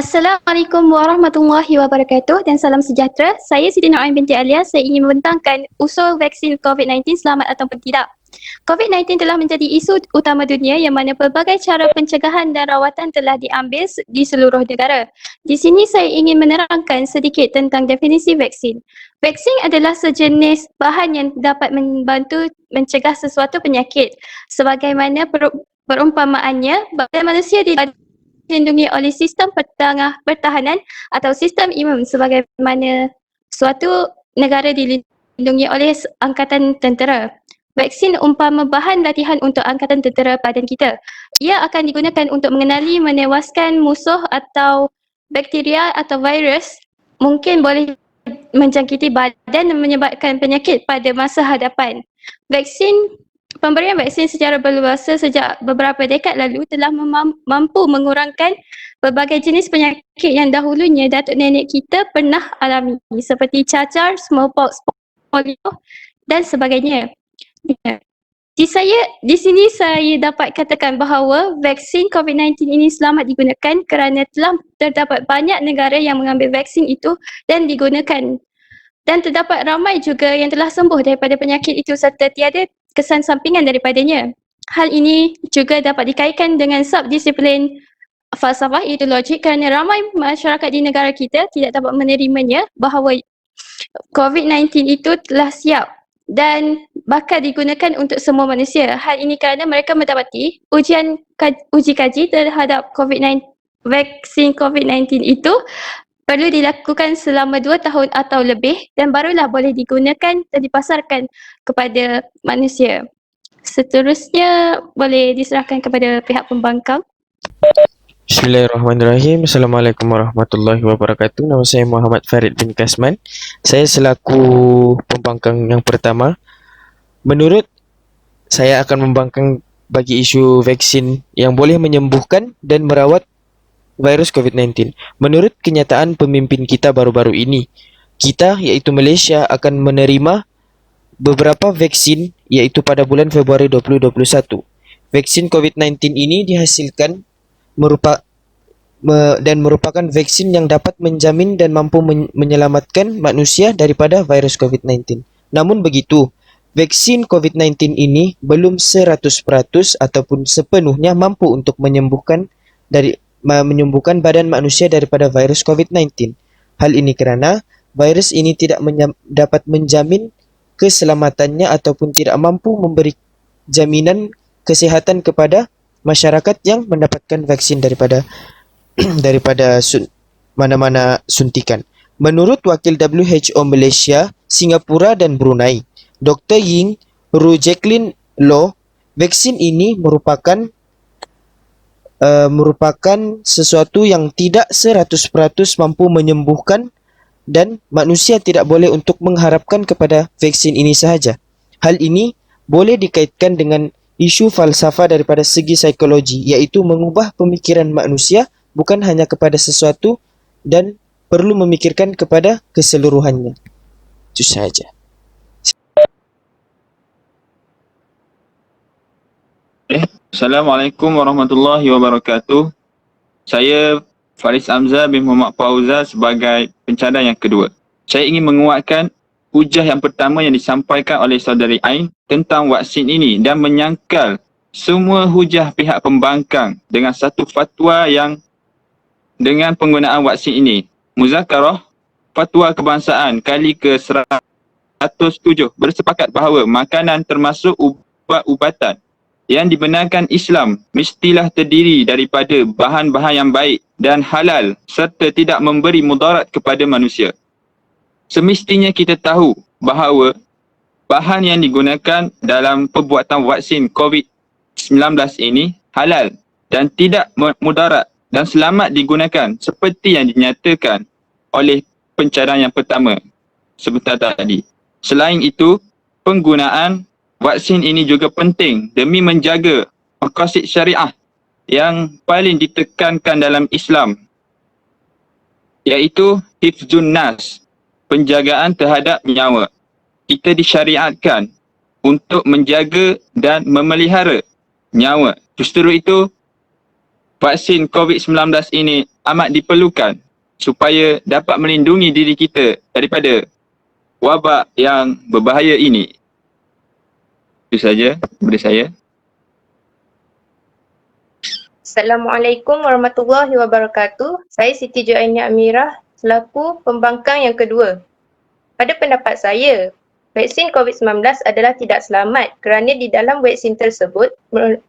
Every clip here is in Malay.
Assalamualaikum warahmatullahi wabarakatuh dan salam sejahtera. Saya Siti Noaim binti Alia. Saya ingin membentangkan usul vaksin COVID-19 selamat ataupun tidak. COVID-19 telah menjadi isu utama dunia yang mana pelbagai cara pencegahan dan rawatan telah diambil di seluruh negara. Di sini saya ingin menerangkan sedikit tentang definisi vaksin. Vaksin adalah sejenis bahan yang dapat membantu mencegah sesuatu penyakit. Sebagaimana perumpamaannya, badan manusia dilindungi oleh sistem pertahanan atau sistem imun sebagaimana suatu negara dilindungi oleh angkatan tentera. Vaksin umpama bahan latihan untuk angkatan tentera badan kita. Ia akan digunakan untuk mengenali menewaskan musuh atau bakteria atau virus mungkin boleh menjangkiti badan dan menyebabkan penyakit pada masa hadapan. Pemberian vaksin secara berluasa sejak beberapa dekad lalu telah mampu mengurangkan pelbagai jenis penyakit yang dahulunya datuk nenek kita pernah alami seperti cacar, smallpox, polio dan sebagainya. Di sini saya dapat katakan bahawa vaksin COVID-19 ini selamat digunakan kerana telah terdapat banyak negara yang mengambil vaksin itu dan digunakan. Dan terdapat ramai juga yang telah sembuh daripada penyakit itu serta tiada kesan sampingan daripadanya. Hal ini juga dapat dikaitkan dengan subdisiplin falsafah ideologik kerana ramai masyarakat di negara kita tidak dapat menerimanya bahawa COVID-19 itu telah siap dan bakal digunakan untuk semua manusia. Hal ini kerana mereka mendapati uji kaji terhadap vaksin COVID-19 itu perlu dilakukan selama 2 tahun atau lebih dan barulah boleh digunakan dan dipasarkan kepada manusia. Seterusnya boleh diserahkan kepada pihak pembangkang. Bismillahirrahmanirrahim. Assalamualaikum warahmatullahi wabarakatuh. Nama saya Muhammad Farid bin Kasman. Saya selaku pembangkang yang pertama. Menurut saya akan membangkang bagi isu vaksin yang boleh menyembuhkan dan merawat virus COVID-19. Menurut kenyataan pemimpin kita baru-baru ini, kita iaitu Malaysia akan menerima beberapa vaksin iaitu pada bulan Februari 2021. Vaksin COVID-19 ini dihasilkan merupakan vaksin yang dapat menjamin dan mampu menyelamatkan manusia daripada virus COVID-19. Namun begitu, vaksin COVID-19 ini belum 100% ataupun sepenuhnya mampu untuk menyembuhkan badan manusia daripada virus COVID-19. Hal ini kerana virus ini tidak dapat menjamin keselamatannya ataupun tidak mampu memberi jaminan kesihatan kepada masyarakat yang mendapatkan vaksin daripada mana-mana suntikan. Menurut wakil WHO Malaysia, Singapura dan Brunei, Dr. Ying Ru Jacqueline Law, vaksin ini merupakan sesuatu yang tidak 100% mampu menyembuhkan dan manusia tidak boleh untuk mengharapkan kepada vaksin ini sahaja. Hal ini boleh dikaitkan dengan isu falsafah daripada segi psikologi, iaitu mengubah pemikiran manusia bukan hanya kepada sesuatu dan perlu memikirkan kepada keseluruhannya. Itu sahaja. Assalamualaikum warahmatullahi wabarakatuh. Saya Faris Hamzah bin Muhammad Fauza sebagai pencadang yang kedua. Saya ingin menguatkan hujah yang pertama yang disampaikan oleh saudari Ain tentang vaksin ini dan menyangkal semua hujah pihak pembangkang dengan satu fatwa yang dengan penggunaan vaksin ini. Muzakarah Fatwa Kebangsaan kali ke-107 bersepakat bahawa makanan termasuk ubat-ubatan yang dibenarkan Islam mestilah terdiri daripada bahan-bahan yang baik dan halal serta tidak memberi mudarat kepada manusia. Semestinya kita tahu bahawa bahan yang digunakan dalam pembuatan vaksin COVID-19 ini halal dan tidak mudarat dan selamat digunakan seperti yang dinyatakan oleh pencadang yang pertama sebentar tadi. Selain itu, penggunaan vaksin ini juga penting demi menjaga maqasid syariah yang paling ditekankan dalam Islam, iaitu hifzun nas, penjagaan terhadap nyawa. Kita disyariatkan untuk menjaga dan memelihara nyawa. Justru itu, vaksin COVID-19 ini amat diperlukan supaya dapat melindungi diri kita daripada wabak yang berbahaya ini. Itu saja daripada saya. Assalamualaikum warahmatullahi wabarakatuh. Saya Siti Juainah Amirah selaku pembangkang yang kedua. Pada pendapat saya, vaksin COVID-19 adalah tidak selamat kerana di dalam vaksin tersebut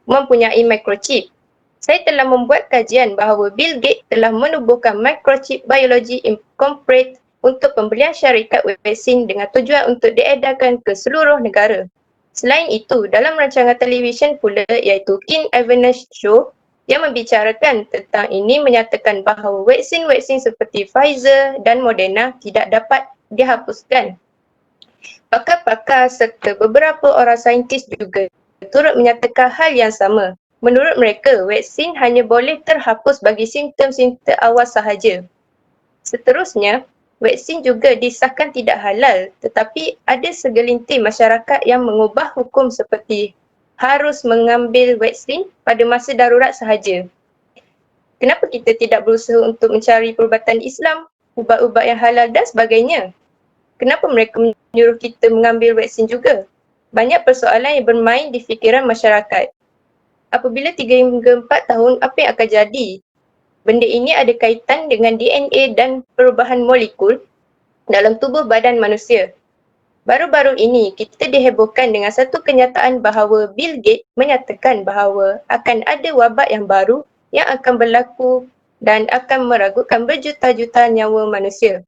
mempunyai microchip. Saya telah membuat kajian bahawa Bill Gates telah menubuhkan microchip biologi incorporate untuk pembelian syarikat vaksin dengan tujuan untuk diedarkan ke seluruh negara. Selain itu, dalam rancangan televisyen pula iaitu King Evans Show yang membicarakan tentang ini menyatakan bahawa vaksin-vaksin seperti Pfizer dan Moderna tidak dapat dihapuskan. Pakar-pakar serta beberapa orang saintis juga turut menyatakan hal yang sama. Menurut mereka, vaksin hanya boleh terhapus bagi simptom-simptom awal sahaja. Seterusnya, vaksin juga disahkan tidak halal, tetapi ada segelintir masyarakat yang mengubah hukum seperti harus mengambil vaksin pada masa darurat sahaja. Kenapa kita tidak berusaha untuk mencari perubatan Islam, ubat-ubat yang halal dan sebagainya? Kenapa mereka menyuruh kita mengambil vaksin juga? Banyak persoalan yang bermain di fikiran masyarakat. Apabila 3 hingga 4 tahun, apa yang akan jadi? Benda ini ada kaitan dengan DNA dan perubahan molekul dalam tubuh badan manusia. Baru-baru ini, kita dihebohkan dengan satu kenyataan bahawa Bill Gates menyatakan bahawa akan ada wabak yang baru yang akan berlaku dan akan meragukan berjuta-juta nyawa manusia.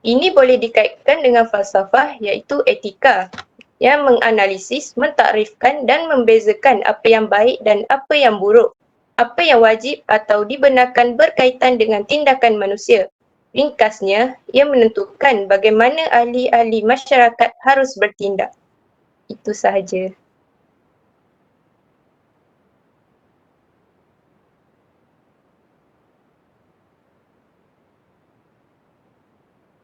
Ini boleh dikaitkan dengan falsafah iaitu etika yang menganalisis, mentakrifkan dan membezakan apa yang baik dan apa yang buruk, apa yang wajib atau dibenarkan berkaitan dengan tindakan manusia. Ringkasnya, ia menentukan bagaimana ahli-ahli masyarakat harus bertindak. Itu sahaja.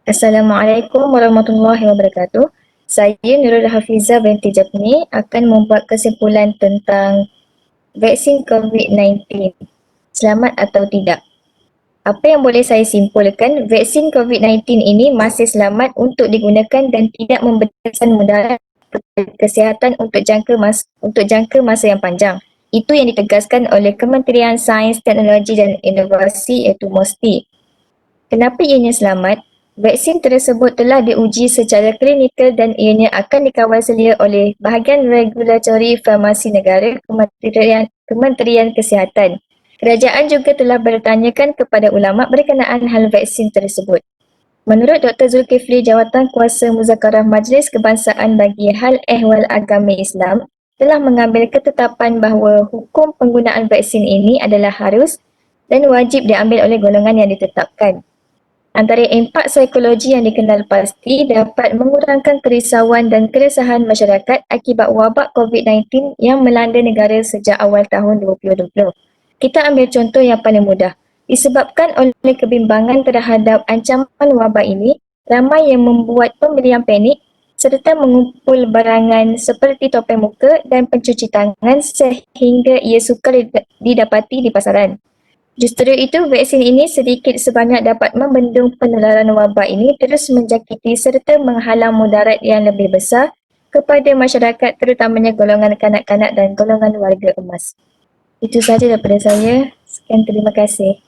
Assalamualaikum warahmatullahi wabarakatuh. Saya Nurul Hafizah binti Japni akan membuat kesimpulan tentang vaksin COVID-19. Selamat atau tidak? Apa yang boleh saya simpulkan, vaksin COVID-19 ini masih selamat untuk digunakan dan tidak memberikan mudarat kesihatan untuk jangka masa yang panjang. Itu yang ditegaskan oleh Kementerian Sains, Teknologi dan Inovasi iaitu MOSTI. Kenapa ianya selamat? Vaksin tersebut telah diuji secara klinikal dan ianya akan dikawal selia oleh bahagian regulatori farmasi negara Kementerian Kesihatan. Kerajaan juga telah bertanyakan kepada ulama berkenaan hal vaksin tersebut. Menurut Dr. Zulkifli, Jawatan Kuasa Muzakarah Majlis Kebangsaan bagi Hal Ehwal Agama Islam telah mengambil ketetapan bahawa hukum penggunaan vaksin ini adalah harus dan wajib diambil oleh golongan yang ditetapkan. Antara impak psikologi yang dikenal pasti dapat mengurangkan kerisauan dan keresahan masyarakat akibat wabak COVID-19 yang melanda negara sejak awal tahun 2020. Kita ambil contoh yang paling mudah. Disebabkan oleh kebimbangan terhadap ancaman wabak ini, ramai yang membuat pembelian panik serta mengumpul barangan seperti topeng muka dan pencuci tangan sehingga ia sukar didapati di pasaran. Justru itu, vaksin ini sedikit sebanyak dapat membendung penularan wabak ini terus menjangkiti serta menghalang mudarat yang lebih besar kepada masyarakat terutamanya golongan kanak-kanak dan golongan warga emas. Itu sahaja daripada saya. Sekian, terima kasih.